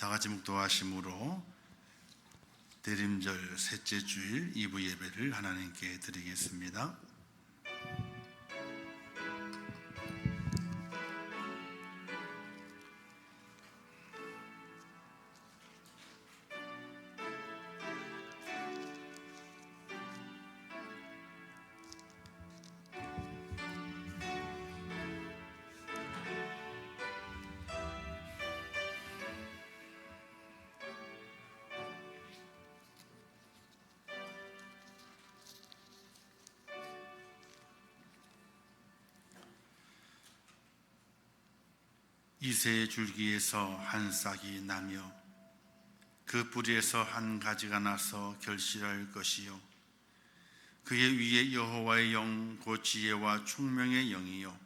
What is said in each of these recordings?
다같이 묵도하심으로 대림절 셋째 주일 2부 예배를 하나님께 드리겠습니다. 이새의 줄기에서 한 싹이 나며 그 뿌리에서 한 가지가 나서 결실할 것이요 그의 위에 여호와의 영 곧 지혜와 총명의 영이요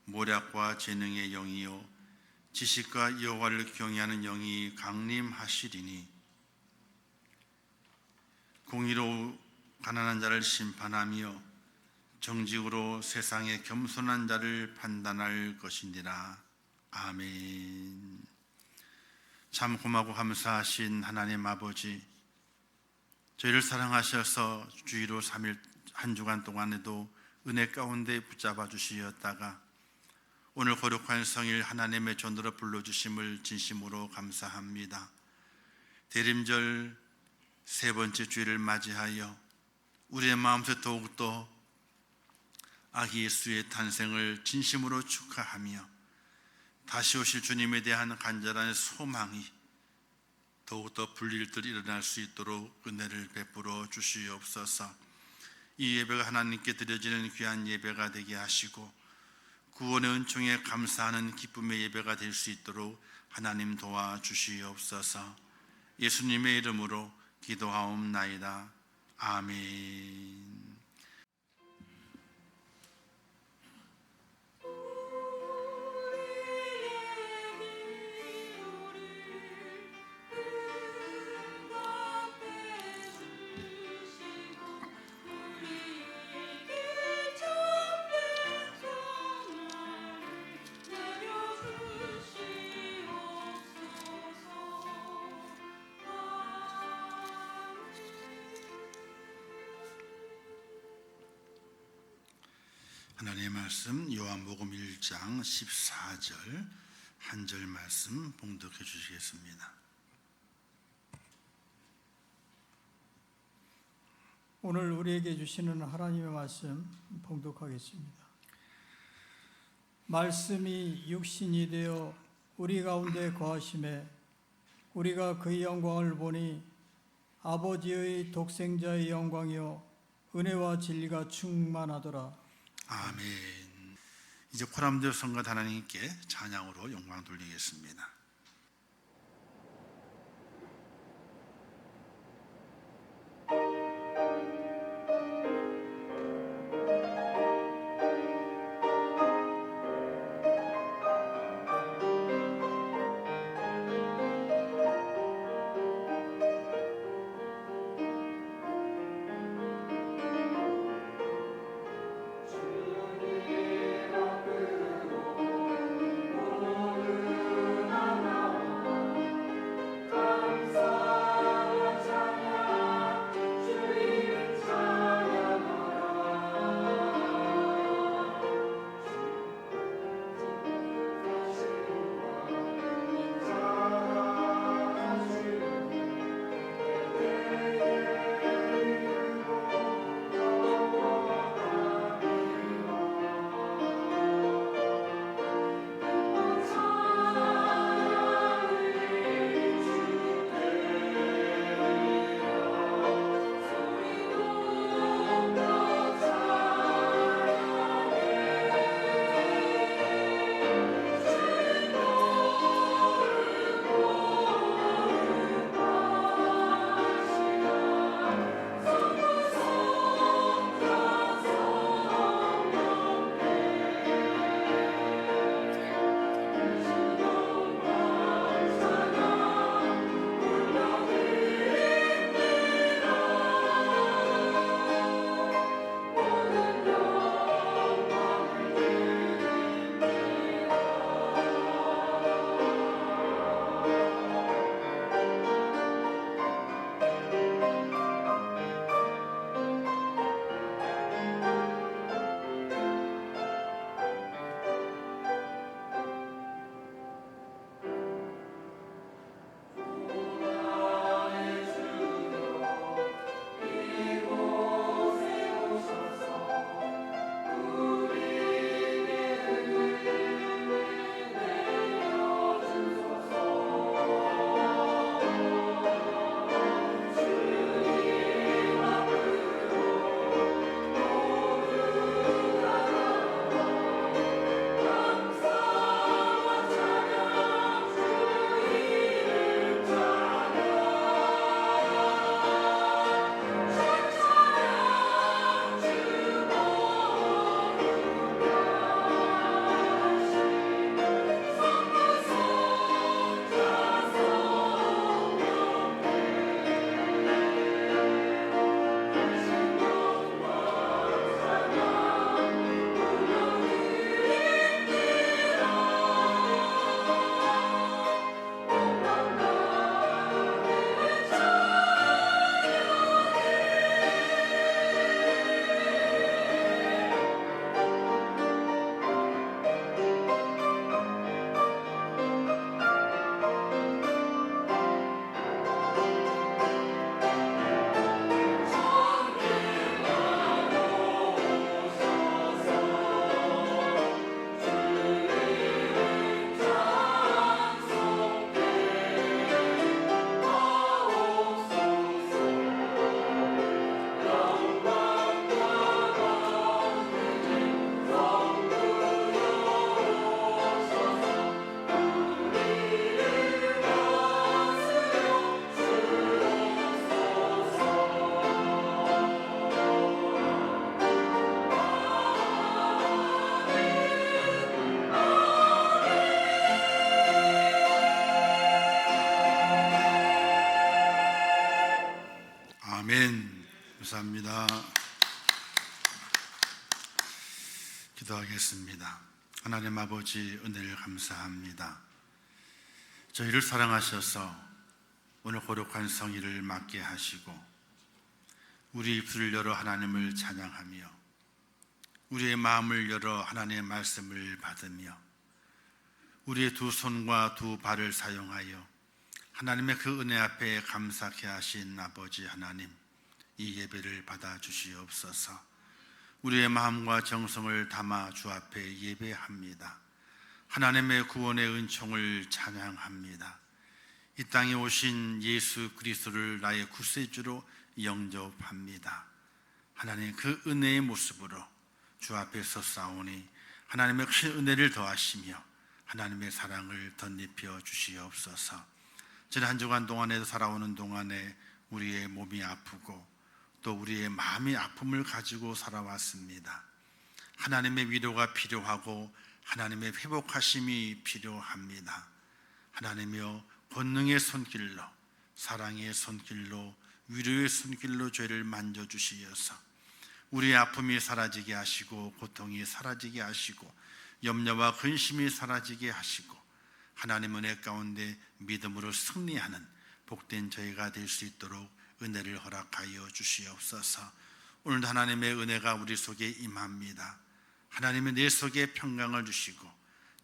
모략과 재능의 영이요 지식과 여호와를 경외하는 영이 강림하시리니 공의로 가난한 자를 심판하며 정직으로 세상의 겸손한 자를 판단할 것이니라. 아멘. 참 고마고 감사하신 하나님 아버지, 저희를 사랑하셔서 주의로 3일 한 주간 동안에도 은혜 가운데 붙잡아 주시었다가 오늘 거룩한 성일 하나님의 전으로 불러주심을 진심으로 감사합니다. 대림절 세 번째 주일을 맞이하여 우리의 마음속 더욱더 아기 예수의 탄생을 진심으로 축하하며 다시 오실 주님에 대한 간절한 소망이 더욱더 불일들 일어날 수 있도록 은혜를 베풀어 주시옵소서. 이 예배가 하나님께 드려지는 귀한 예배가 되게 하시고 구원의 은총에 감사하는 기쁨의 예배가 될 수 있도록 하나님 도와주시옵소서. 예수님의 이름으로 기도하옵나이다. 아멘. 하나님의 말씀 요한복음 1장 14절 한 절 말씀 봉독해 주시겠습니다. 오늘 우리에게 주시는 하나님의 말씀 봉독하겠습니다. 말씀이 육신이 되어 우리 가운데 거하심에 우리가 그의 영광을 보니 아버지의 독생자의 영광이요 은혜와 진리가 충만하더라. 아멘. 이제 코람들 성가 하나님께 찬양으로 영광 돌리겠습니다. 주님 앞으로 오는 아멘. 감사합니다. 기도하겠습니다. 하나님 아버지, 은혜를 감사합니다. 저희를 사랑하셔서 오늘 거룩한 성의를 맡게 하시고 우리 입술을 열어 하나님을 찬양하며 우리의 마음을 열어 하나님의 말씀을 받으며 우리의 두 손과 두 발을 사용하여 하나님의 그 은혜 앞에 감사케 하신 아버지 하나님, 이 예배를 받아 주시옵소서. 우리의 마음과 정성을 담아 주 앞에 예배합니다. 하나님의 구원의 은총을 찬양합니다. 이 땅에 오신 예수 그리스도를 나의 구세주로 영접합니다. 하나님, 그 은혜의 모습으로 주 앞에 서싸우니 하나님의 큰 은혜를 더하시며 하나님의 사랑을 덧입혀 주시옵소서. 지난 한 주간 동안에도 살아오는 동안에 우리의 몸이 아프고 또 우리의 마음의 아픔을 가지고 살아왔습니다. 하나님의 위로가 필요하고 하나님의 회복하심이 필요합니다. 하나님이여, 권능의 손길로, 사랑의 손길로, 위로의 손길로 죄를 만져주시어서 우리의 아픔이 사라지게 하시고 고통이 사라지게 하시고 염려와 근심이 사라지게 하시고 하나님 은혜 가운데 믿음으로 승리하는 복된 저희가 될 수 있도록 은혜를 허락하여 주시옵소서. 오늘도 하나님의 은혜가 우리 속에 임합니다. 하나님의 내 속에 평강을 주시고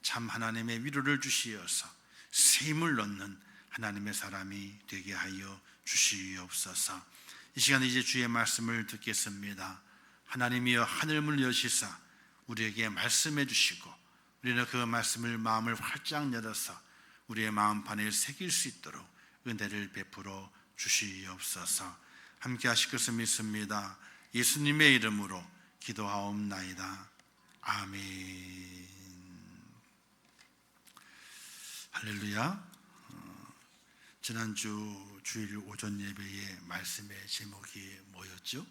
참 하나님의 위로를 주시어서 새 힘을 넣는 하나님의 사람이 되게 하여 주시옵소서. 이 시간에 이제 주의 말씀을 듣겠습니다. 하나님이여, 하늘문을 여시사 우리에게 말씀해 주시고 우리는 그 말씀을 마음을 활짝 열어서 우리의 마음판에 새길 수 있도록 은혜를 베풀어 주시옵소서. 함께 하실 것을 믿습니다. 예수님의 이름으로 기도하옵나이다. 아멘. 할렐루야. 지난주 주일 오전 예배의 말씀의 제목이 뭐였죠?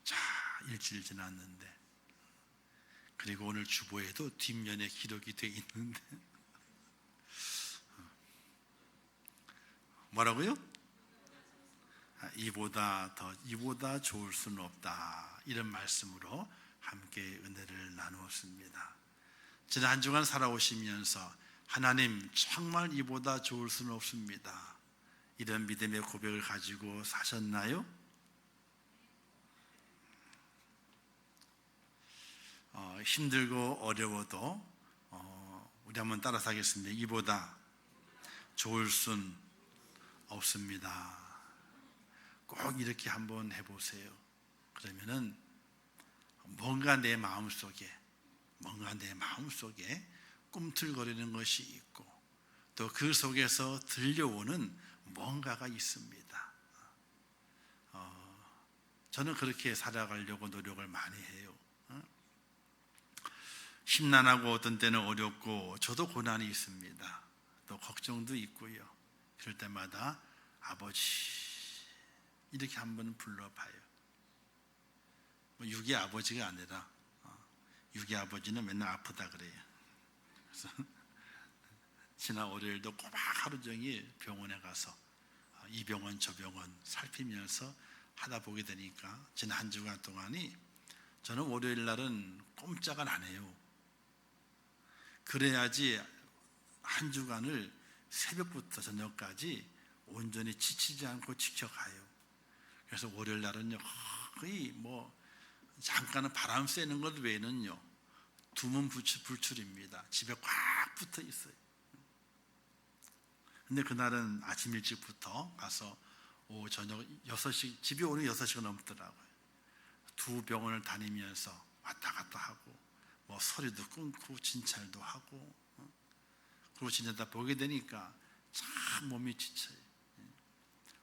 자, 일주일 지났는데, 그리고 오늘 주보에도 뒷면에 기록이 되어 있는데 뭐라고요? 이보다 좋을 수는 없다, 이런 말씀으로 함께 은혜를 나누었습니다. 지난 한 주간 살아오시면서 하나님, 정말 이보다 좋을 수는 없습니다, 이런 믿음의 고백을 가지고 사셨나요? 힘들고 어려워도 우리 한번 따라서 하겠습니다. 이보다 좋을 순 없습니다. 꼭 이렇게 한번 해보세요. 그러면은 뭔가 내 마음속에 꿈틀거리는 것이 있고 또 그 속에서 들려오는 뭔가가 있습니다. 저는 그렇게 살아가려고 노력을 많이 해요. 심란하고 어떤 때는 어렵고 저도 고난이 있습니다. 또 걱정도 있고요. 그럴 때마다 아버지 이렇게 한번 불러봐요. 육의 아버지가 아니라 육의 아버지는 맨날 아프다 그래요. 그래서 지난 월요일도 꼬박 하루 종일 병원에 가서 이 병원 저 병원 살피면서 하다 보게 되니까 지난 한 주간 동안이 저는 월요일 날은 꼼짝을 안 해요. 그래야지 한 주간을 새벽부터 저녁까지 온전히 지치지 않고 지켜가요. 그래서 월요일 날은요, 거의 잠깐은 바람 쐬는 것 외에는요, 두문 불출입니다. 집에 꽉 붙어 있어요. 근데 그날은 아침 일찍부터 가서 오후 저녁 6시, 집에 오는 6시가 넘더라고요. 두 병원을 다니면서 왔다 갔다 하고 서리도 끊고 진찰도 하고 그러고 지내다 보게 되니까 참 몸이 지쳐요.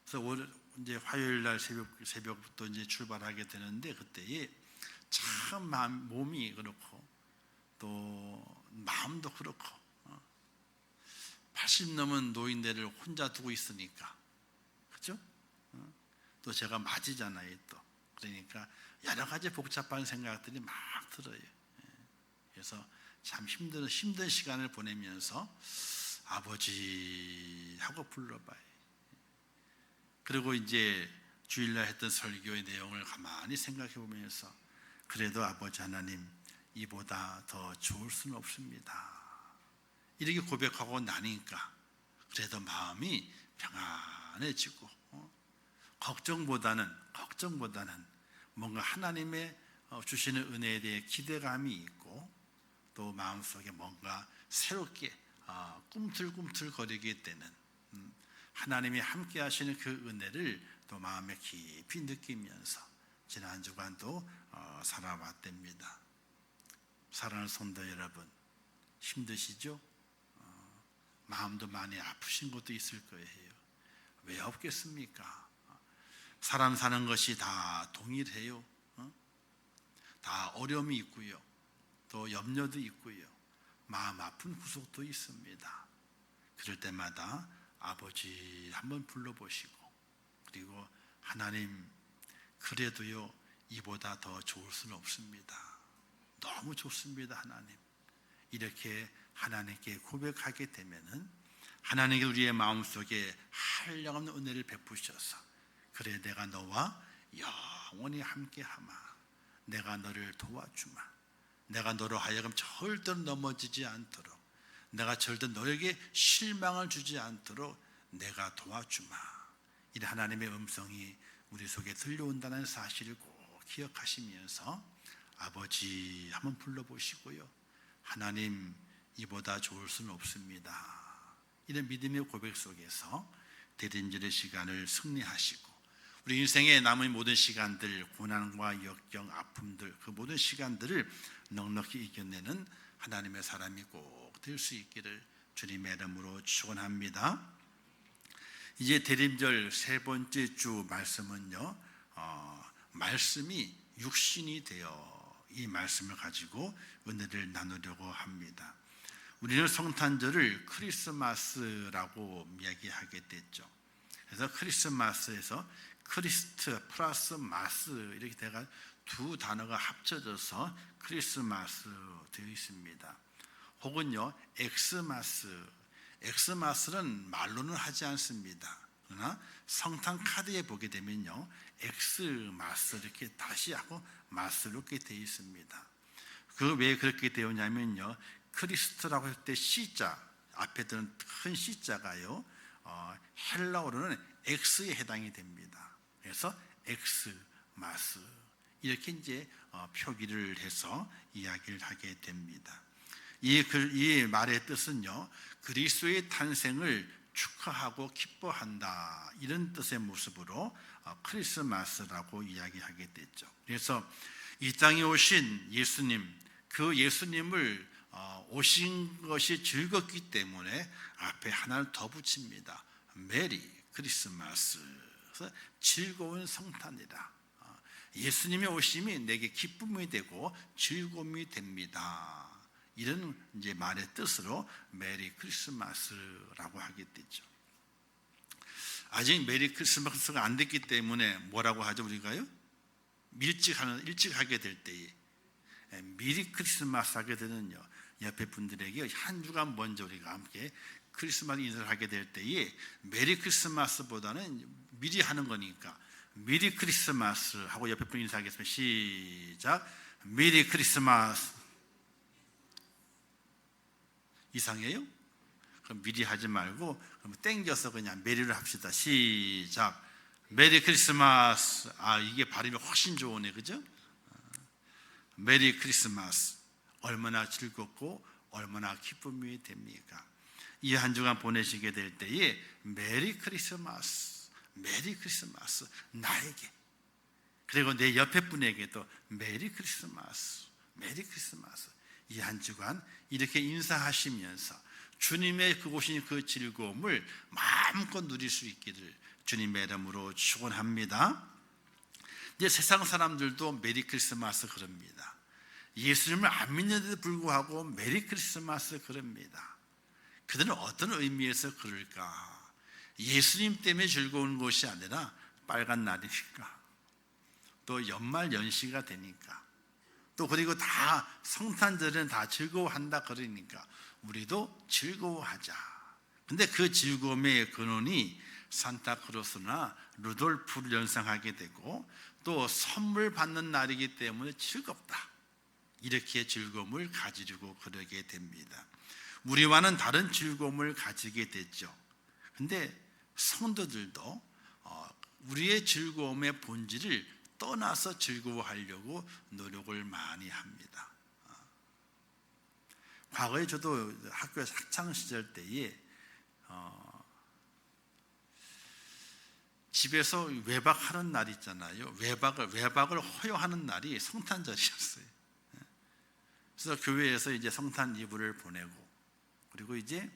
그래서 이제 화요일 날 새벽부터 이제 출발하게 되는데 그때에 참 몸이 그렇고 또 마음도 그렇고 80 넘은 노인네를 혼자 두고 있으니까, 그렇죠? 또 제가 맞이잖아요. 또 그러니까 여러 가지 복잡한 생각들이 막 들어요. 그래서 참 힘든 시간을 보내면서 아버지 하고 불러봐요. 그리고 이제 주일날 했던 설교의 내용을 가만히 생각해 보면서 그래도 아버지 하나님, 이보다 더 좋을 수는 없습니다. 이렇게 고백하고 나니까 그래도 마음이 평안해지고 걱정보다는 뭔가 하나님의 주시는 은혜에 대해 기대감이 있고 또 마음속에 뭔가 새롭게 꿈틀꿈틀거리게 되는 하나님이 함께 하시는 그 은혜를 또 마음에 깊이 느끼면서 지난 주간도 살아왔답니다. 사랑하는 성도 여러분, 힘드시죠? 마음도 많이 아프신 것도 있을 거예요. 왜 없겠습니까? 사람 사는 것이 다 동일해요. 다 어려움이 있고요, 또 염려도 있고요, 마음 아픈 구석도 있습니다. 그럴 때마다 아버지 한번 불러보시고, 그리고 하나님, 그래도요 이보다 더 좋을 수는 없습니다. 너무 좋습니다 하나님. 이렇게 하나님께 고백하게 되면은 하나님께 우리의 마음속에 한량없는 은혜를 베푸셔서, 그래 내가 너와 영원히 함께하마, 내가 너를 도와주마, 내가 너로 하여금 절대로 넘어지지 않도록, 내가 절대로 너에게 실망을 주지 않도록 내가 도와주마, 이 하나님의 음성이 우리 속에 들려온다는 사실을 꼭 기억하시면서 아버지 한번 불러보시고요, 하나님, 이보다 좋을 수는 없습니다, 이런 믿음의 고백 속에서 대림절의 시간을 승리하시고 우리 인생의 남은 모든 시간들, 고난과 역경, 아픔들, 그 모든 시간들을 넉넉히 이겨내는 하나님의 사람이 꼭 될 수 있기를 주님의 이름으로 축원합니다. 이제 대림절 세 번째 주 말씀은요, 말씀이 육신이 되어, 이 말씀을 가지고 은혜를 나누려고 합니다. 우리는 성탄절을 크리스마스라고 이야기하게 됐죠. 그래서 크리스마스에서 크리스트 플러스 마스 이렇게 돼가 두 단어가 합쳐져서 크리스마스 되어 있습니다. 혹은요 엑스마스는 말로는 하지 않습니다. 그러나 성탄 카드에 보게 되면요 엑스마스 이렇게 다시 하고 마스로 이렇게 되어 있습니다. 그 왜 그렇게 되었냐면요, 크리스트라고 할 때 C자 앞에 드는 큰 C자가요 헬라어로는 X에 해당이 됩니다. 그래서 엑스마스 이렇게 이제 표기를 해서 이야기를 하게 됩니다. 이 말의 뜻은요, 그리스도의 탄생을 축하하고 기뻐한다, 이런 뜻의 모습으로 크리스마스라고 이야기하게 됐죠. 그래서 이 땅에 오신 예수님, 그 예수님을 오신 것이 즐겁기 때문에 앞에 하나를 더 붙입니다. 메리 크리스마스, 그래서 즐거운 성탄이다. 예수님의 오심이 내게 기쁨이 되고 즐거움이 됩니다. 이런 이제 말의 뜻으로 메리 크리스마스라고 하게 되죠. 아직 메리 크리스마스가 안 됐기 때문에 뭐라고 하죠 우리가요? 일찍 하게 될 때에 미리 크리스마스 하게 되는요, 옆에 분들에게 한 주간 먼저 우리가 함께 크리스마스 인사를 하게 될 때에 메리 크리스마스보다는 미리 하는 거니까 미리 크리스마스 하고 옆에 분 인사하겠습니다. 시작. 메리 크리스마스. 이상해요? 그럼 미리 하지 말고 그럼 땡겨서 그냥 메리를 합시다. 시작. 메리 크리스마스. 이게 발음이 훨씬 좋으네, 그죠? 메리 크리스마스. 얼마나 즐겁고 얼마나 기쁨이 됩니까? 이 한 주간 보내시게 될 때에 메리 크리스마스, 메리 크리스마스 나에게, 그리고 내 옆에 분에게도 메리 크리스마스, 메리 크리스마스, 이 한 주간 이렇게 인사하시면서 주님의 그곳인 그 즐거움을 마음껏 누릴 수 있기를 주님의 이름으로 축원합니다. 이제 세상 사람들도 메리 크리스마스 그럽니다. 예수님을 안 믿는데도 불구하고 메리 크리스마스 그럽니다. 그들은 어떤 의미에서 그럴까? 예수님 때문에 즐거운 것이 아니라 빨간 날이니까, 또 연말 연시가 되니까, 또 그리고 다 성탄절은 다 즐거워한다 그러니까 우리도 즐거워하자. 근데 그 즐거움의 근원이 산타크로스나 루돌프를 연상하게 되고, 또 선물 받는 날이기 때문에 즐겁다, 이렇게 즐거움을 가지려고 그러게 됩니다. 우리와는 다른 즐거움을 가지게 됐죠. 근데 성도들도 우리의 즐거움의 본질을 떠나서 즐거워하려고 노력을 많이 합니다. 과거에 저도 학교에서 학창시절 때에 집에서 외박하는 날 있잖아요. 외박을 허용하는 날이 성탄절이었어요. 그래서 교회에서 이제 성탄 이브를 보내고, 그리고 이제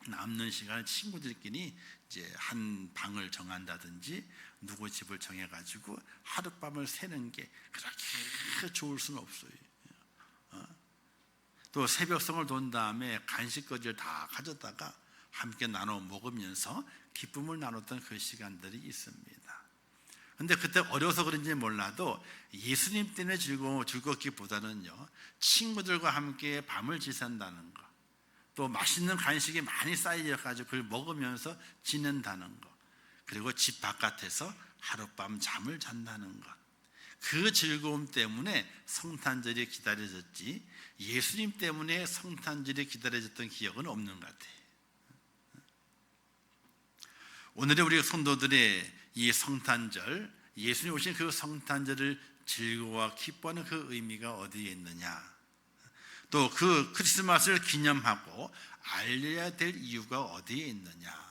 남는 시간을 친구들끼리 이제 한 방을 정한다든지 누구 집을 정해가지고 하룻밤을 새는 게 그렇게 좋을 수는 없어요. 또 새벽성을 돈 다음에 간식거리를 다 가져다가 함께 나눠 먹으면서 기쁨을 나눴던 그 시간들이 있습니다. 근데 그때 어려서 그런지 몰라도 예수님 때문에 즐겁기보다는요, 친구들과 함께 밤을 지샌다는 거, 또 맛있는 간식이 많이 쌓여가지고 그걸 먹으면서 지낸다는 것, 그리고 집 바깥에서 하룻밤 잠을 잔다는 것, 그 즐거움 때문에 성탄절이 기다려졌지, 예수님 때문에 성탄절이 기다려졌던 기억은 없는 것 같아요. 오늘의 우리 성도들의 이 성탄절, 예수님 오신 그 성탄절을 즐거워 기뻐하는 그 의미가 어디에 있느냐, 또 그 크리스마스를 기념하고 알려야 될 이유가 어디에 있느냐,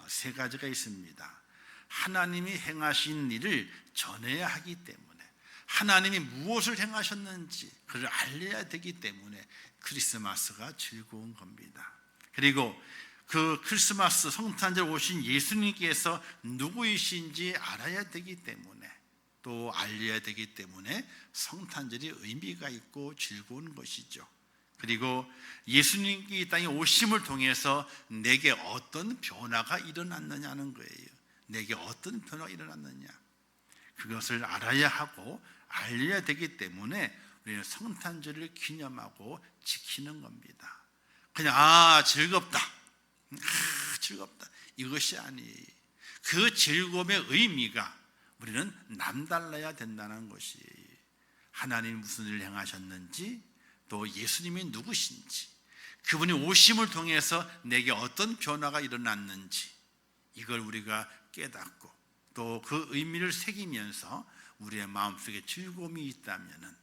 세 가지가 있습니다. 하나님이 행하신 일을 전해야 하기 때문에, 하나님이 무엇을 행하셨는지 그를 알려야 되기 때문에 크리스마스가 즐거운 겁니다. 그리고 그 크리스마스 성탄절 오신 예수님께서 누구이신지 알아야 되기 때문에, 또 알려야 되기 때문에 성탄절이 의미가 있고 즐거운 것이죠. 그리고 예수님이 이 땅에 오심을 통해서 내게 어떤 변화가 일어났느냐는 거예요. 내게 어떤 변화가 일어났느냐, 그것을 알아야 하고 알려야 되기 때문에 우리는 성탄절을 기념하고 지키는 겁니다. 그냥 즐겁다, 즐겁다, 이것이 아니에요. 그 즐거움의 의미가 우리는 남달라야 된다는 것이에요. 하나님이 무슨 일을 행하셨는지, 또 예수님이 누구신지, 그분이 오심을 통해서 내게 어떤 변화가 일어났는지, 이걸 우리가 깨닫고 또 그 의미를 새기면서 우리의 마음속에 즐거움이 있다면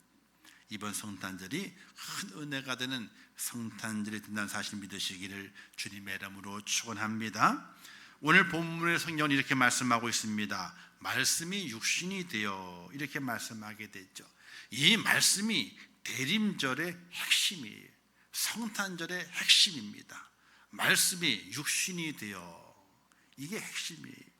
이번 성탄절이 큰 은혜가 되는 성탄절이 된다는 사실 믿으시기를 주님의 이름으로 축원합니다. 오늘 본문의 성경은 이렇게 말씀하고 있습니다. 말씀이 육신이 되어, 이렇게 말씀하게 됐죠. 이 말씀이 대림절의 핵심이에요. 성탄절의 핵심입니다. 말씀이 육신이 되어, 이게 핵심이에요.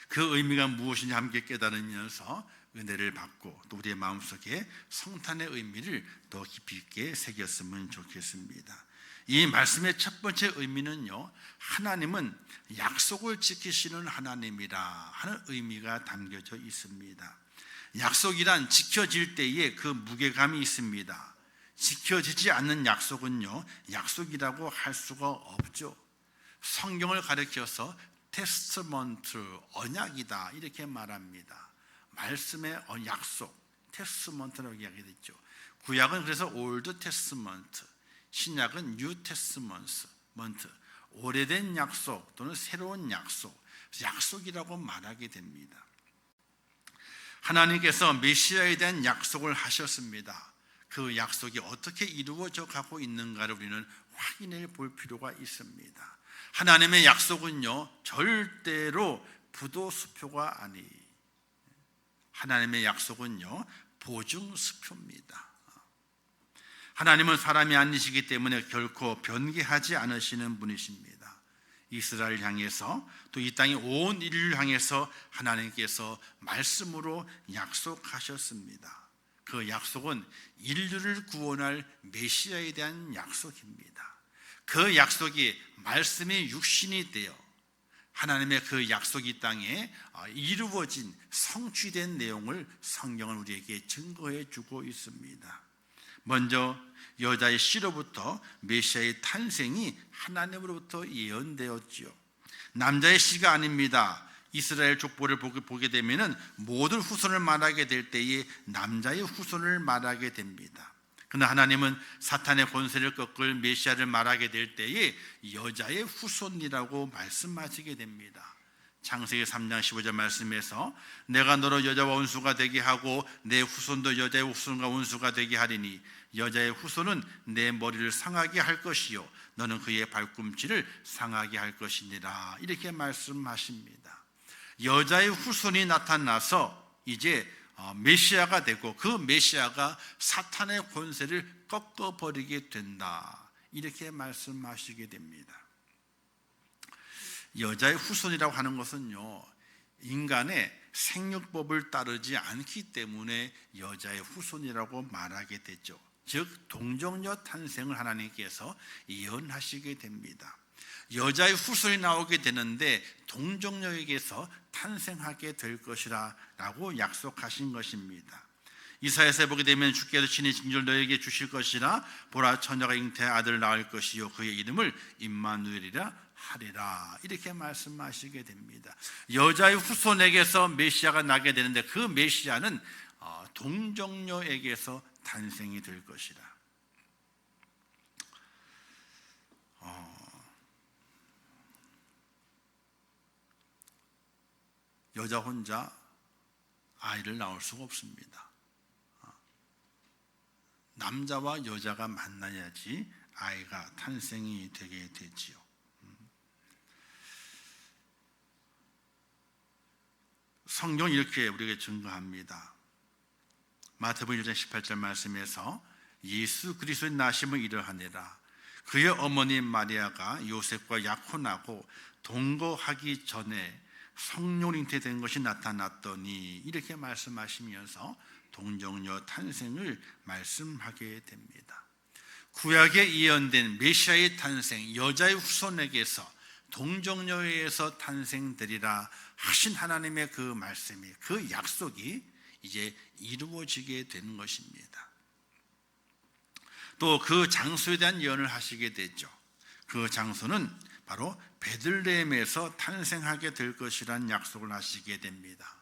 그 의미가 무엇인지 함께 깨달으면서 은혜를 받고 또 우리의 마음속에 성탄의 의미를 더 깊이 있게 새겼으면 좋겠습니다. 이 말씀의 첫 번째 의미는요, 하나님은 약속을 지키시는 하나님이라 하는 의미가 담겨져 있습니다. 약속이란 지켜질 때에 그 무게감이 있습니다. 지켜지지 않는 약속은요, 약속이라고 할 수가 없죠. 성경을 가리켜서 테스트먼트, 언약이다, 이렇게 말합니다. 말씀의 약속, 테스트먼트라고 이야기했죠. 구약은 그래서 올드 테스트먼트, 신약은 뉴 테스트먼트, 오래된 약속 또는 새로운 약속, 약속이라고 말하게 됩니다. 하나님께서 메시아에 대한 약속을 하셨습니다. 그 약속이 어떻게 이루어져 가고 있는가를 우리는 확인해 볼 필요가 있습니다. 하나님의 약속은요, 절대로 부도수표가 아니, 하나님의 약속은요, 보증수표입니다. 하나님은 사람이 아니시기 때문에 결코 변개하지 않으시는 분이십니다. 이스라엘 향해서 또 이 땅의 온 인류를 향해서 하나님께서 말씀으로 약속하셨습니다. 그 약속은 인류를 구원할 메시아에 대한 약속입니다. 그 약속이 말씀의 육신이 되어 하나님의 그 약속이 이 땅에 이루어진 성취된 내용을 성경은 우리에게 증거해 주고 있습니다. 먼저 여자의 씨로부터 메시아의 탄생이 하나님으로부터 예언되었지요. 남자의 씨가 아닙니다. 이스라엘 족보를 보게 되면은 모든 후손을 말하게 될 때에 남자의 후손을 말하게 됩니다. 그러나 하나님은 사탄의 권세를 꺾을 메시아를 말하게 될 때에 여자의 후손이라고 말씀하시게 됩니다. 창세기 3장 15절 말씀에서 내가 너로 여자와 원수가 되게 하고 내 후손도 여자의 후손과 원수가 되게 하리니 여자의 후손은 내 머리를 상하게 할 것이요 너는 그의 발꿈치를 상하게 할 것이니라. 이렇게 말씀하십니다. 여자의 후손이 나타나서 이제 메시아가 되고 그 메시아가 사탄의 권세를 꺾어버리게 된다. 이렇게 말씀하시게 됩니다. 여자의 후손이라고 하는 것은요, 인간의 생육법을 따르지 않기 때문에 여자의 후손이라고 말하게 되죠. 즉 동정녀 탄생을 하나님께서 예언하시게 됩니다. 여자의 후손이 나오게 되는데 동정녀에게서 탄생하게 될 것이라 라고 약속하신 것입니다. 이사야서에 보게 되면 주께서 친히 징조를 너에게 주실 것이라 보라 처녀가 잉태해 아들을 낳을 것이요 그의 이름을 임마누엘이라 하리라. 이렇게 말씀하시게 됩니다. 여자의 후손에게서 메시아가 나게 되는데 그 메시아는 동정녀에게서 탄생이 될 것이라. 여자 혼자 아이를 낳을 수가 없습니다. 남자와 여자가 만나야지 아이가 탄생이 되게 되지요. 성경은 이렇게 우리에게 증거합니다. 마태복음 1장 18절 말씀에서 예수 그리스도의 나심을 이러하니라. 그의 어머니 마리아가 요셉과 약혼하고 동거하기 전에 성령 잉태된 것이 나타났더니 이렇게 말씀하시면서 동정녀 탄생을 말씀하게 됩니다. 구약에 예언된 메시아의 탄생, 여자의 후손에게서 동정녀에서 탄생되리라 하신 하나님의 그 말씀이, 그 약속이 이제 이루어지게 되는 것입니다. 또 그 장소에 대한 예언을 하시게 되죠. 그 장소는 바로 베들레헴에서 탄생하게 될 것이라는 약속을 하시게 됩니다.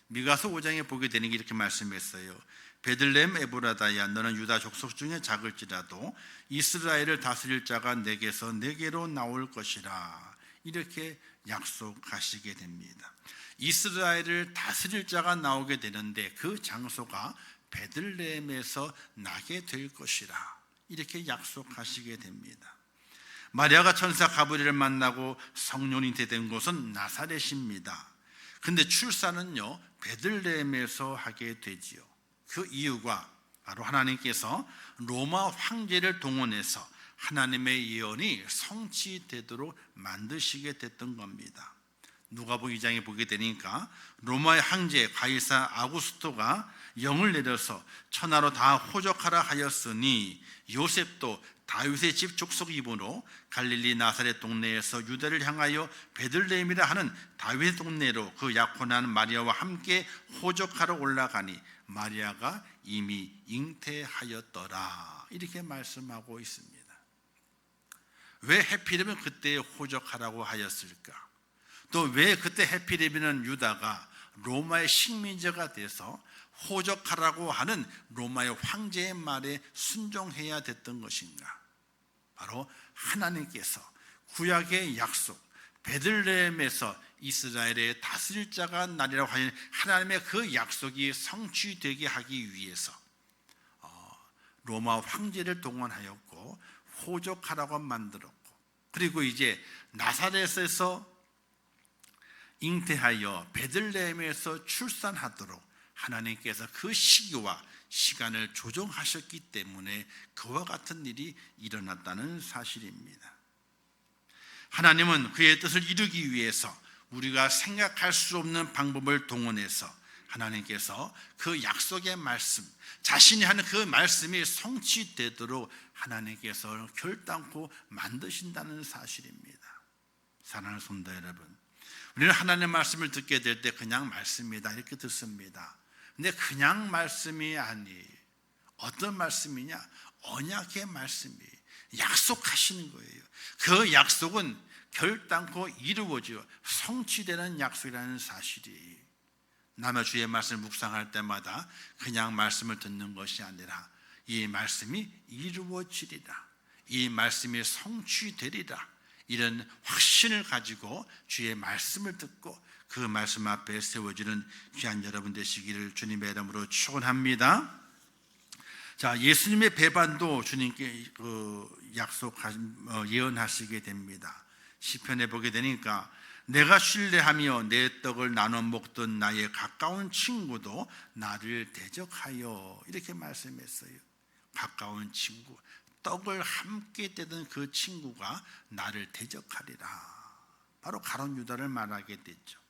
미가서 5장에 보게 되는 게 이렇게 말씀했어요. 베들레헴 에브라다야 너는 유다 족속 중에 작을지라도 이스라엘을 다스릴 자가 내게로 나올 것이라. 이렇게 약속하시게 됩니다. 이스라엘을 다스릴 자가 나오게 되는데 그 장소가 베들레헴에서 나게 될 것이라. 이렇게 약속하시게 됩니다. 마리아가 천사 가브리엘을 만나고 성령 잉태된 곳은 나사렛입니다. 근데 출산은요 베들레헴에서 하게 되지요. 그 이유가 바로 하나님께서 로마 황제를 동원해서 하나님의 예언이 성취되도록 만드시게 됐던 겁니다. 누가복음 2장에 보게 되니까 로마의 황제 가이사 아구스토가 영을 내려서 천하로 다 호적하라 하였으니 요셉도 다윗의 집 족속이므로 갈릴리 나사렛 동네에서 유대를 향하여 베들레헴이라 하는 다윗의 동네로 그 약혼한 마리아와 함께 호적하러 올라가니 마리아가 이미 잉태하였더라. 이렇게 말씀하고 있습니다. 왜 해필이면 그때 호적하라고 하였을까? 또 왜 그때 해필이면 유다가 로마의 식민지가 돼서 호적하라고 하는 로마의 황제의 말에 순종해야 됐던 것인가? 바로 하나님께서 구약의 약속 베들레헴에서 이스라엘의 다스릴 자가 나리라고 하는 하나님의 그 약속이 성취되게 하기 위해서 로마 황제를 동원하였고 호적하라고 만들었고, 그리고 이제 나사렛에서 잉태하여 베들레헴에서 출산하도록 하나님께서 그 시기와 시간을 조정하셨기 때문에 그와 같은 일이 일어났다는 사실입니다. 하나님은 그의 뜻을 이루기 위해서 우리가 생각할 수 없는 방법을 동원해서 하나님께서 그 약속의 말씀, 자신이 하는 그 말씀이 성취되도록 하나님께서 결단코 만드신다는 사실입니다. 사랑하는 성도 여러분, 우리는 하나님의 말씀을 듣게 될 때 그냥 말씀이다 이렇게 듣습니다. 근데 그냥 말씀이 아니에요. 어떤 말씀이냐? 언약의 말씀이에요. 약속하시는 거예요. 그 약속은 결단코 이루어지고 성취되는 약속이라는 사실이, 남의 주의 말씀을 묵상할 때마다 그냥 말씀을 듣는 것이 아니라 이 말씀이 이루어지리라, 이 말씀이 성취되리라, 이런 확신을 가지고 주의 말씀을 듣고 그 말씀 앞에 세워지는 귀한 여러분 되시기를 주님의 이름으로 축원합니다. 자, 예수님의 배반도 주님께 예언하시게 됩니다. 시편에 보게 되니까 내가 신뢰하며 내 떡을 나눠 먹던 나의 가까운 친구도 나를 대적하여, 이렇게 말씀했어요. 가까운 친구, 떡을 함께 떼던 그 친구가 나를 대적하리라. 바로 가룟 유다를 말하게 됐죠.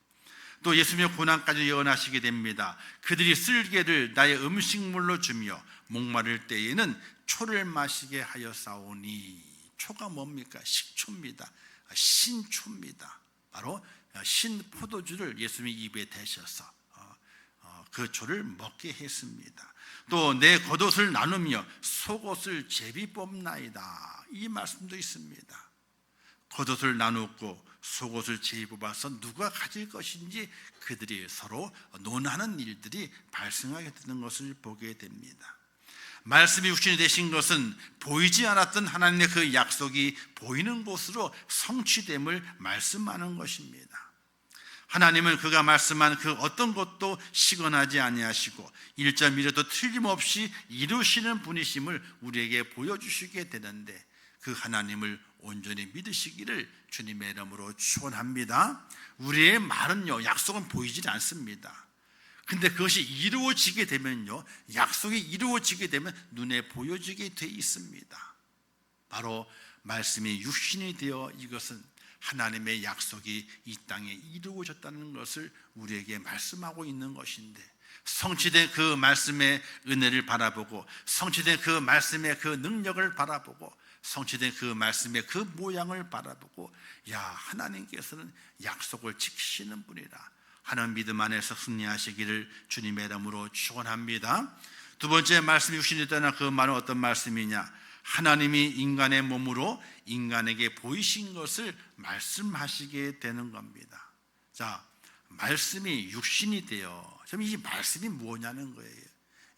또 예수님의 고난까지 예언하시게 됩니다. 그들이 쓸개를 나의 음식물로 주며 목마를 때에는 초를 마시게 하였사오니. 초가 뭡니까? 식초입니다. 신초입니다. 바로 신포도주를 예수님이 입에 대셔서 그 초를 먹게 했습니다. 또 내 겉옷을 나누며 속옷을 제비 뽑나이다, 이 말씀도 있습니다. 겉옷을 나누고 속옷을 제비 뽑아서 누가 가질 것인지 그들이 서로 논하는 일들이 발생하게 되는 것을 보게 됩니다. 말씀이 육신이 되신 것은 보이지 않았던 하나님의 그 약속이 보이는 곳으로 성취됨을 말씀하는 것입니다. 하나님은 그가 말씀한 그 어떤 것도 시건하지 아니하시고 1.1에도 틀림없이 이루시는 분이심을 우리에게 보여주시게 되는데, 그 하나님을 온전히 믿으시기를 주님의 이름으로 축원합니다. 우리의 말은요, 약속은 보이지 않습니다. 근데 그것이 이루어지게 되면요, 약속이 이루어지게 되면 눈에 보여지게 돼 있습니다. 바로 말씀이 육신이 되어 이것은 하나님의 약속이 이 땅에 이루어졌다는 것을 우리에게 말씀하고 있는 것인데, 성취된 그 말씀의 은혜를 바라보고, 성취된 그 말씀의 그 능력을 바라보고, 성취된 그 말씀의 그 모양을 바라보고, 야, 하나님께서는 약속을 지키시는 분이라 하는 믿음 안에서 승리하시기를 주님의 이름으로 축원합니다. 두 번째 말씀이 육신이 되는 그 말은 어떤 말씀이냐? 하나님이 인간의 몸으로 인간에게 보이신 것을 말씀하시게 되는 겁니다. 자, 말씀이 육신이 되어, 그럼 이 말씀이 뭐냐는 거예요.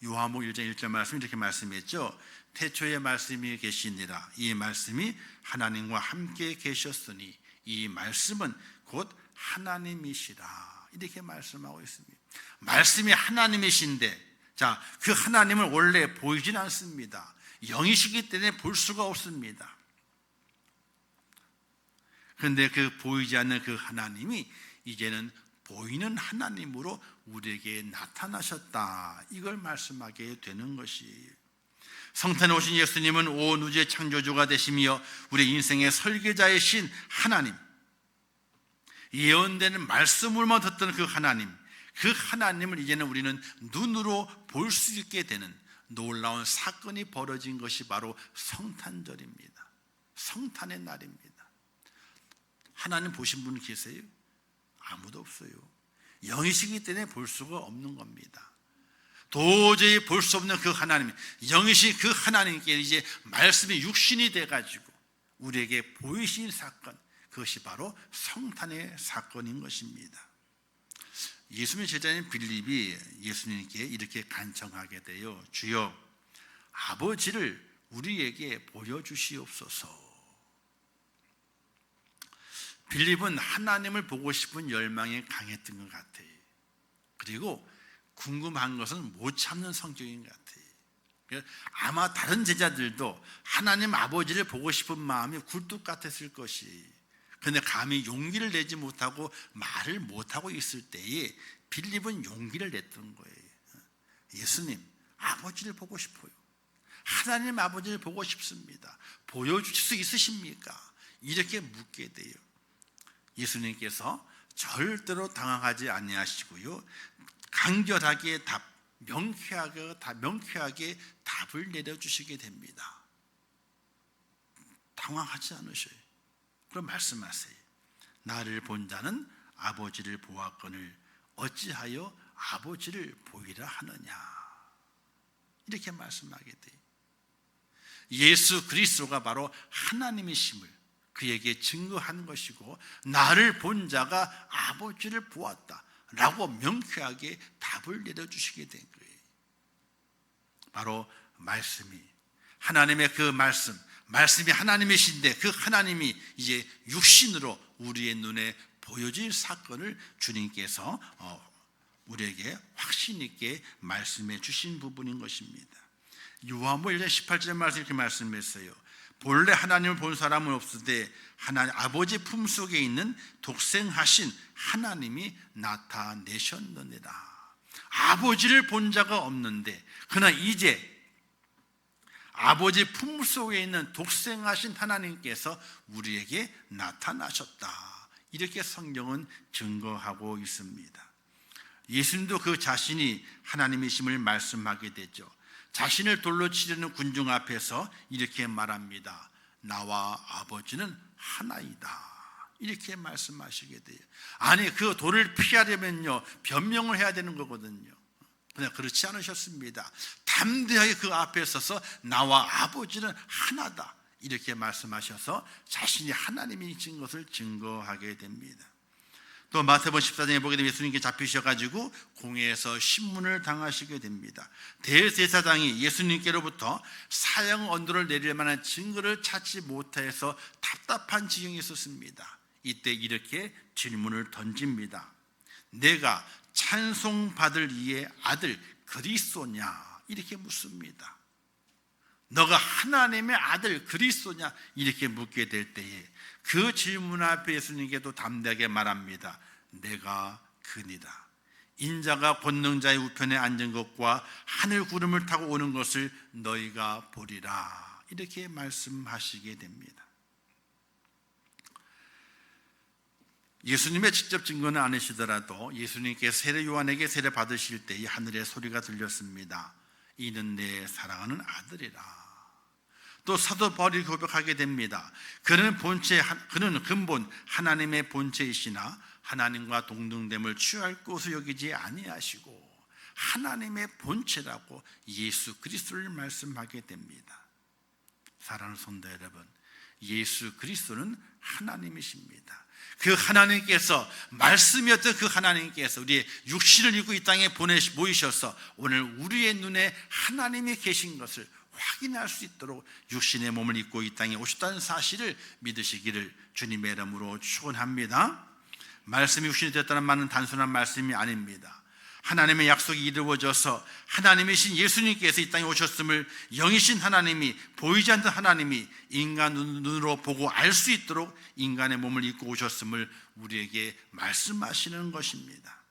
요한복음 1장 1절 말씀 이렇게 말씀했죠. 태초에 말씀이 계시니라. 이 말씀이 하나님과 함께 계셨으니 이 말씀은 곧 하나님이시라. 이렇게 말씀하고 있습니다. 말씀이 하나님이신데, 자, 그 하나님은 원래 보이진 않습니다. 영이시기 때문에 볼 수가 없습니다. 그런데 그 보이지 않는 그 하나님이 이제는 보이는 하나님으로 우리에게 나타나셨다, 이걸 말씀하게 되는 것이, 성탄에 오신 예수님은 온 우주의 창조주가 되시며 우리 인생의 설계자이신 하나님, 예언되는 말씀으로만 듣던 그 하나님, 그 하나님을 이제는 우리는 눈으로 볼 수 있게 되는 놀라운 사건이 벌어진 것이 바로 성탄절입니다. 성탄의 날입니다. 하나님 보신 분 계세요? 아무도 없어요. 영이시기 때문에 볼 수가 없는 겁니다. 도저히 볼 수 없는 그 하나님, 영이신 그 하나님께 이제 말씀이 육신이 돼가지고 우리에게 보이신 사건, 그것이 바로 성탄의 사건인 것입니다. 예수님의 제자인 빌립이 예수님께 이렇게 간청하게 돼요. 주여, 아버지를 우리에게 보여주시옵소서. 빌립은 하나님을 보고 싶은 열망이 강했던 것 같아요. 그리고 궁금한 것은 못 참는 성격인 것 같아요. 아마 다른 제자들도 하나님 아버지를 보고 싶은 마음이 굴뚝 같았을 것이, 그런데 감히 용기를 내지 못하고 말을 못하고 있을 때에 빌립은 용기를 냈던 거예요. 예수님, 아버지를 보고 싶어요. 하나님 아버지를 보고 싶습니다. 보여주실 수 있으십니까? 이렇게 묻게 돼요. 예수님께서 절대로 당황하지 아니하시고요, 간결하게 명쾌하게 답을 내려주시게 됩니다. 당황하지 않으셔요. 그럼 말씀하세요. 나를 본 자는 아버지를 보았거늘 어찌하여 아버지를 보이라 하느냐, 이렇게 말씀하게 돼요. 예수 그리스도가 바로 하나님이심을, 그에게 증거한 것이고 나를 본 자가 아버지를 보았다 라고 명쾌하게 답을 내려주시게 된 거예요. 바로 말씀이, 하나님의 그 말씀이 하나님이신데 그 하나님이 이제 육신으로 우리의 눈에 보여질 사건을 주님께서 우리에게 확신 있게 말씀해 주신 부분인 것입니다. 요한복음 1장 18절 말씀 이렇게 말씀했어요. 본래 하나님을 본 사람은 없으되 하나님 아버지 품속에 있는 독생하신 하나님이 나타내셨느니라. 아버지를 본 자가 없는데 그러나 이제 아버지 품속에 있는 독생하신 하나님께서 우리에게 나타나셨다. 이렇게 성경은 증거하고 있습니다. 예수님도 그 자신이 하나님이심을 말씀하게 되죠. 자신을 돌로 치려는 군중 앞에서 이렇게 말합니다. 나와 아버지는 하나이다. 이렇게 말씀하시게 돼요. 아니, 그 돌을 피하려면요 변명을 해야 되는 거거든요. 그냥 그렇지 않으셨습니다. 담대하게 그 앞에 서서 나와 아버지는 하나다 이렇게 말씀하셔서 자신이 하나님이신 것을 증거하게 됩니다. 또 마태복음 14장에 보게 되면 예수님께 잡히셔가지고 공회에서 신문을 당하시게 됩니다. 대제사장이 예수님께로부터 사형 언도를 내릴 만한 증거를 찾지 못해서 답답한 지경이 있었습니다. 이때 이렇게 질문을 던집니다. 내가 찬송받을 이의 아들 그리스도냐? 이렇게 묻습니다. 너가 하나님의 아들 그리스도냐? 이렇게 묻게 될 때에 그 질문 앞에 예수님께도 담대하게 말합니다. 내가 그니다. 인자가 권능자의 우편에 앉은 것과 하늘 구름을 타고 오는 것을 너희가 보리라. 이렇게 말씀하시게 됩니다. 예수님의 직접 증거는 아니시더라도 예수님께서 세례 요한에게 세례 받으실 때 이 하늘의 소리가 들렸습니다. 이는 내 사랑하는 아들이라. 또 사도 바울이 고백하게 됩니다. 그는 근본 하나님의 본체이시나 하나님과 동등됨을 취할 것을 여기지 아니하시고 하나님의 본체라고 예수 그리스도를 말씀하게 됩니다. 사랑하는 성도 여러분, 예수 그리스도는 하나님이십니다. 그 하나님께서 말씀이었던 그 하나님께서 우리의 육신을 입고 이 땅에 모이셔서 오늘 우리의 눈에 하나님이 계신 것을 확인할 수 있도록 육신의 몸을 입고 이 땅에 오셨다는 사실을 믿으시기를 주님의 이름으로 축원합니다. 말씀이 육신이 되었다는 말은 단순한 말씀이 아닙니다. 하나님의 약속이 이루어져서 하나님이신 예수님께서 이 땅에 오셨음을 영이신 하나님이, 보이지 않는 하나님이 인간 눈으로 보고 알 수 있도록 인간의 몸을 입고 오셨음을 우리에게 말씀하시는 것입니다.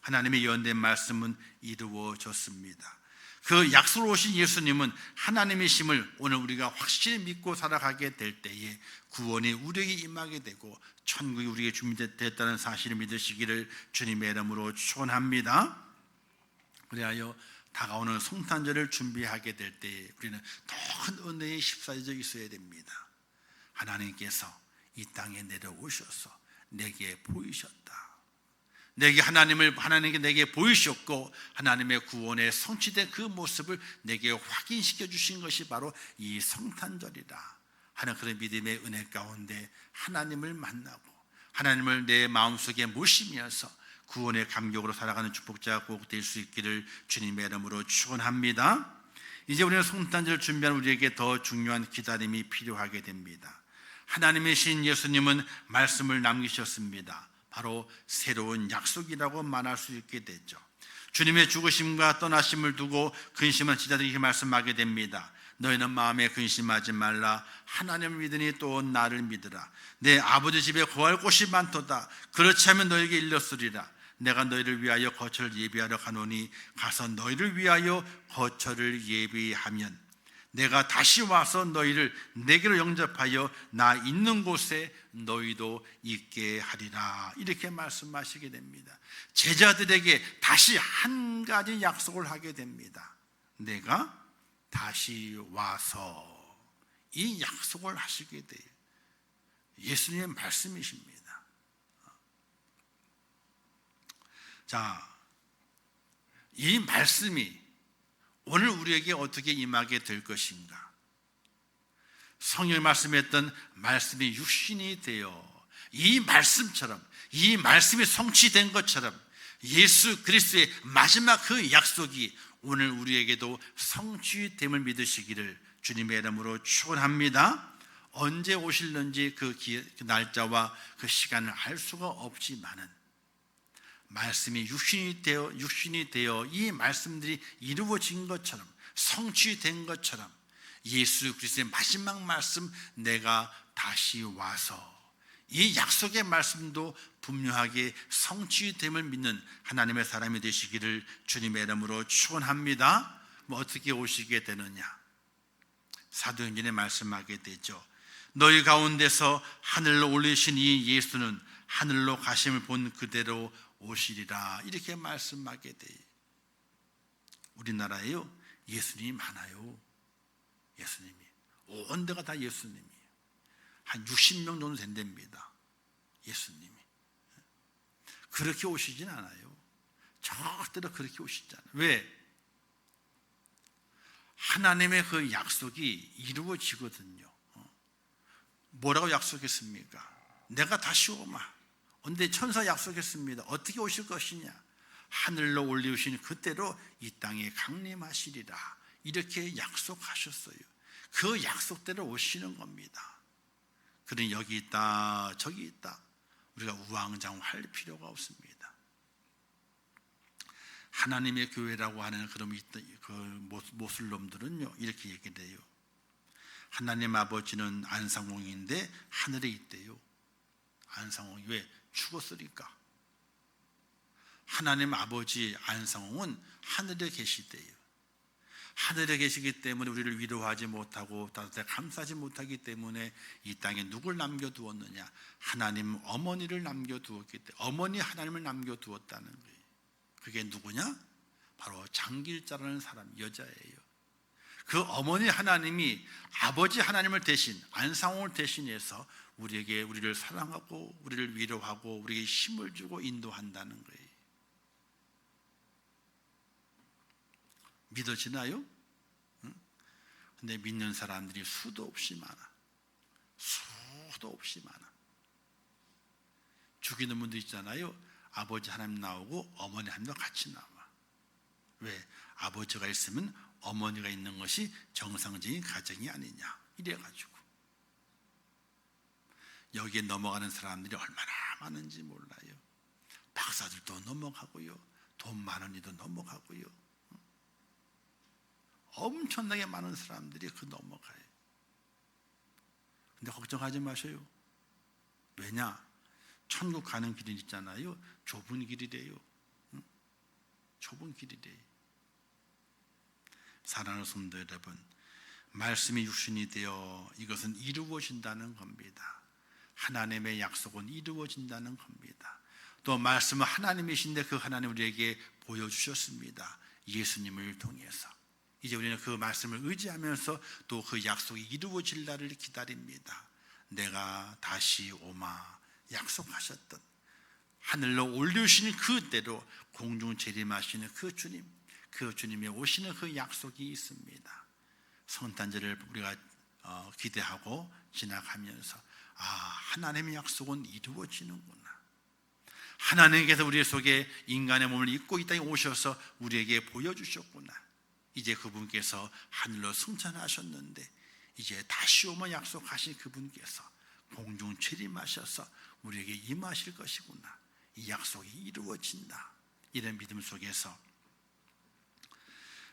하나님의 예언된 말씀은 이루어졌습니다. 그 약속으로 오신 예수님은 하나님이심을 오늘 우리가 확실히 믿고 살아가게 될 때에 구원이 우리에게 임하게 되고 천국이 우리에게 준비됐다는 사실을 믿으시기를 주님의 이름으로 축원합니다. 그리하여 다가오는 성탄절을 준비하게 될 때에 우리는 더 큰 은혜에 휩싸여져 있어야 됩니다. 하나님께서 이 땅에 내려오셔서 내게 보이셨다. 하나님께 내게 보이셨고 하나님의 구원에 성취된 그 모습을 내게 확인시켜 주신 것이 바로 이 성탄절이다 하는 그런 믿음의 은혜 가운데 하나님을 만나고 하나님을 내 마음속에 모시면서 구원의 감격으로 살아가는 축복자가 꼭 될 수 있기를 주님의 이름으로 축원합니다. 이제 우리는 성탄절을 준비하는 우리에게 더 중요한 기다림이 필요하게 됩니다. 하나님이신 예수님은 말씀을 남기셨습니다. 바로 새로운 약속이라고 말할 수 있게 됐죠. 주님의 죽으심과 떠나심을 두고 근심한 지자들에게 말씀하게 됩니다. 너희는 마음에 근심하지 말라. 하나님을 믿으니 또 나를 믿으라. 내 아버지 집에 거할 곳이 많도다. 그렇지 않으면 너에게 일렀으리라. 내가 너희를 위하여 거처를 예비하러 가노니 가서 너희를 위하여 거처를 예비하면 내가 다시 와서 너희를 내게로 영접하여 나 있는 곳에 너희도 있게 하리라. 이렇게 말씀하시게 됩니다. 제자들에게 다시 한 가지 약속을 하게 됩니다. 내가 다시 와서 이 약속을 하시게 돼요. 예수님의 말씀이십니다. 자, 이 말씀이 오늘 우리에게 어떻게 임하게 될 것인가? 성경에 말씀했던 말씀이 육신이 되어 이 말씀처럼, 이 말씀이 성취된 것처럼 예수 그리스도의 마지막 그 약속이 오늘 우리에게도 성취됨을 믿으시기를 주님의 이름으로 축원합니다. 언제 오실는지 그 날짜와 그 시간을 알 수가 없지만은 말씀이 육신이 되어 이 말씀들이 이루어진 것처럼, 성취된 것처럼 예수 그리스도의 마지막 말씀, 내가 다시 와서 이 약속의 말씀도 분명하게 성취됨을 믿는 하나님의 사람이 되시기를 주님의 이름으로 축원합니다. 어떻게 오시게 되느냐? 사도행전에 말씀하게 되죠. 너희 가운데서 하늘로 올리신 이 예수는 하늘로 가심을 본 그대로 오시리라, 이렇게 말씀하게 돼요. 우리나라에요 예수님이 많아요. 예수님이 온 데가 다 예수님이에요. 한 60명 정도 된답니다. 예수님이 그렇게 오시진 않아요. 절대로 그렇게 오시지 않아요. 왜? 하나님의 그 약속이 이루어지거든요. 뭐라고 약속했습니까? 내가 다시 오마. 언제 천사 약속했습니다. 어떻게 오실 것이냐? 하늘로 올리우신 그때로 이 땅에 강림하시리라, 이렇게 약속하셨어요. 그 약속대로 오시는 겁니다. 그러니 여기 있다 저기 있다 우리가 우왕좌왕할 필요가 없습니다. 하나님의 교회라고 하는 그 모슬놈들은요 이렇게 얘기를 해요. 하나님 아버지는 안상홍인데 하늘에 있대요. 안상홍이 왜? 죽었으니까. 하나님 아버지 안상홍은 하늘에 계시대요. 하늘에 계시기 때문에 우리를 위로하지 못하고 따뜻하게 감싸지 못하기 때문에 이 땅에 누굴 남겨두었느냐? 하나님 어머니를 남겨두었기 때문에, 어머니 하나님을 남겨두었다는 거예요. 그게 누구냐? 바로 장길자라는 사람, 여자예요. 그 어머니 하나님이 아버지 하나님을 대신, 안상홍을 대신해서 우리를 사랑하고 우리를 위로하고 우리에게 힘을 주고 인도한다는 거예요. 믿어지나요? 근데 믿는 사람들이 수도 없이 많아. 수도 없이 많아. 죽이는 분도 있잖아요. 아버지 하나님 나오고 어머니 하나님도 같이 나와. 왜? 아버지가 있으면 어머니가 있는 것이 정상적인 가정이 아니냐, 이래가지고. 여기에 넘어가는 사람들이 얼마나 많은지 몰라요. 박사들도 넘어가고요, 돈 많은 이도 넘어가고요, 엄청나게 많은 사람들이 그 넘어가요. 근데 걱정하지 마셔요. 왜냐? 천국 가는 길이 있잖아요. 좁은 길이래요. 좁은 길이래요. 사랑하는 성도 여러분, 말씀이 육신이 되어 이것은 이루어진다는 겁니다. 하나님의 약속은 이루어진다는 겁니다. 또 말씀은 하나님이신데 그 하나님 우리에게 보여주셨습니다. 예수님을 통해서. 이제 우리는 그 말씀을 의지하면서 또 그 약속이 이루어질 날을 기다립니다. 내가 다시 오마 약속하셨던, 하늘로 올리시는 그대로 공중 재림하시는 그 주님, 그 주님의 오시는 그 약속이 있습니다. 성탄절을 우리가 기대하고 지나가면서 하나님의 약속은 이루어지는구나. 하나님께서 우리 속에 인간의 몸을 입고 이 땅에 오셔서 우리에게 보여주셨구나. 이제 그분께서 하늘로 승천하셨는데 이제 다시 오면 약속하신 그분께서 공중 재림하셔서 우리에게 임하실 것이구나. 이 약속이 이루어진다. 이런 믿음 속에서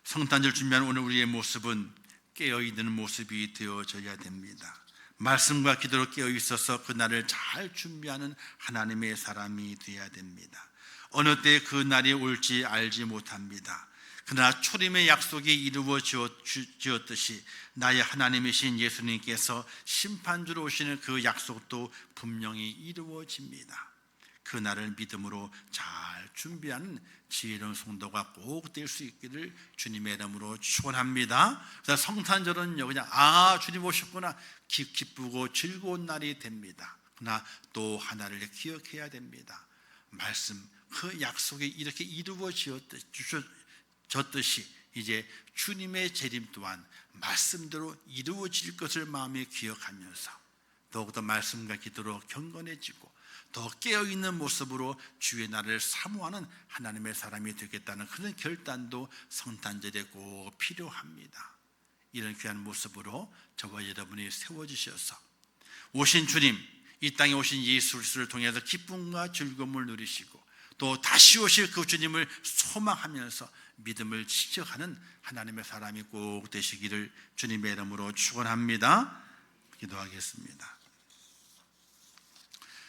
성탄절 준비하는 오늘 우리의 모습은 깨어있는 모습이 되어져야 됩니다. 말씀과 기도로 깨어있어서 그날을 잘 준비하는 하나님의 사람이 되어야 됩니다. 어느 때 그 날이 올지 알지 못합니다. 그러나 초림의 약속이 이루어지었듯이 나의 하나님이신 예수님께서 심판주로 오시는 그 약속도 분명히 이루어집니다. 그날을 믿음으로 잘 준비하는 지혜로운 성도가 꼭 될 수 있기를 주님의 이름으로 축원합니다. 그래서 성탄절은요 그냥 주님 오셨구나 기쁘고 즐거운 날이 됩니다. 그러나 또 하나를 기억해야 됩니다. 말씀 그 약속이 이렇게 이루어졌듯이 이제 주님의 재림 또한 말씀대로 이루어질 것을 마음에 기억하면서 더욱더 말씀과 기도로 경건해지고 더 깨어있는 모습으로 주의 나라를 사모하는 하나님의 사람이 되겠다는 그런 결단도 성탄절에 꼭 필요합니다. 이런 귀한 모습으로 저와 여러분이 세워주셔서 오신 주님, 이 땅에 오신 예수 그리스도를 통해서 기쁨과 즐거움을 누리시고 또 다시 오실 그 주님을 소망하면서 믿음을 지적하는 하나님의 사람이 꼭 되시기를 주님의 이름으로 축원합니다. 기도하겠습니다.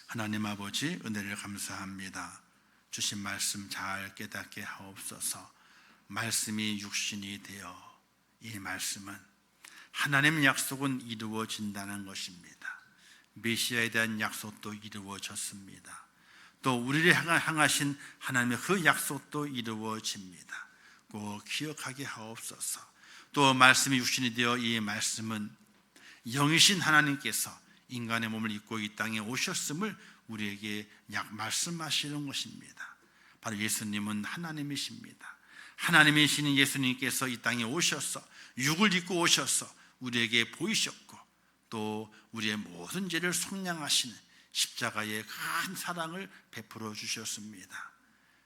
하나님 아버지, 은혜를 감사합니다. 주신 말씀 잘 깨닫게 하옵소서. 말씀이 육신이 되어 이 말씀은 하나님의 약속은 이루어진다는 것입니다. 메시아에 대한 약속도 이루어졌습니다. 또 우리를 향하신 하나님의 그 약속도 이루어집니다. 꼭 기억하게 하옵소서. 또 말씀이 육신이 되어 이 말씀은 영이신 하나님께서 인간의 몸을 입고 이 땅에 오셨음을 우리에게 말씀하시는 것입니다. 바로 예수님은 하나님이십니다. 하나님이신 예수님께서 이 땅에 오셔서 육을 입고 오셔서 우리에게 보이셨고 또 우리의 모든 죄를 속량하시는 십자가의 큰 사랑을 베풀어 주셨습니다.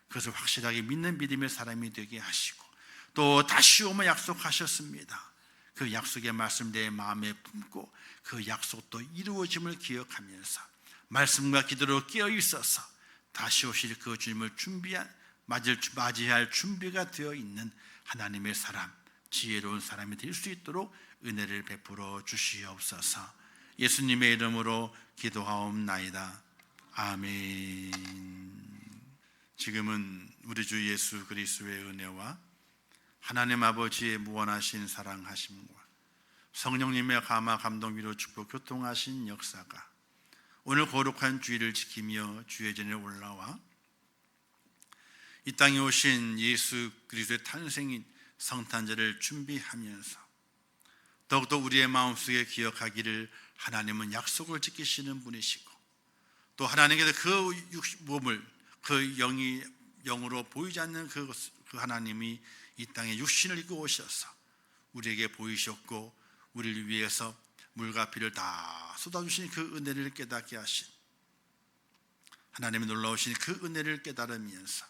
그것을 확실하게 믿는 믿음의 사람이 되게 하시고 또 다시 오면 약속하셨습니다. 그 약속의 말씀 내 마음에 품고 그 약속도 이루어짐을 기억하면서 말씀과 기도로 깨어 있어서 다시 오실 그 주님을 맞이할 준비가 되어 있는 하나님의 사람, 지혜로운 사람이 될 수 있도록 은혜를 베풀어 주시옵소서. 예수님의 이름으로 기도하옵나이다. 아멘. 지금은 우리 주 예수 그리스도의 은혜와 하나님 아버지의 무한하신 사랑하심과 성령님의 감화 감동 위로 축복 교통하신 역사가 오늘 거룩한 주일을 지키며 주의 전에 올라와 이 땅에 오신 예수 그리스도의 탄생인 성탄절을 준비하면서 더욱더 우리의 마음속에 기억하기를 하나님은 약속을 지키시는 분이시고 또 하나님께서 그 몸을 그 영으로 보이지 않는 그 하나님이 이 땅에 육신을 입고 오셔서 우리에게 보이셨고 우리를 위해서 물과 피를 다 쏟아주신 그 은혜를 깨닫게 하신 하나님의 놀라우신 그 은혜를 깨달으면서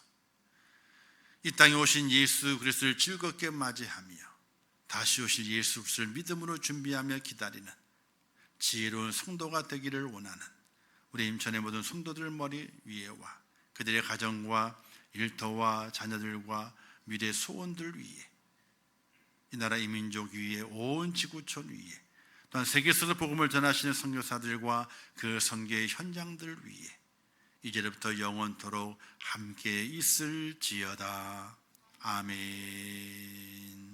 이 땅에 오신 예수 그리스도를 즐겁게 맞이하며 다시 오실 예수 그리스도를 믿음으로 준비하며 기다리는 지혜로운 성도가 되기를 원하는 우리 임천의 모든 성도들 머리 위에와 그들의 가정과 일터와 자녀들과 미래 소원들 위에 이 나라 이민족 위에 온 지구촌 위에 또한 세계에서도 복음을 전하시는 선교사들과 그 선교의 현장들 위에 이제부터 영원토록 함께 있을지어다. 아멘.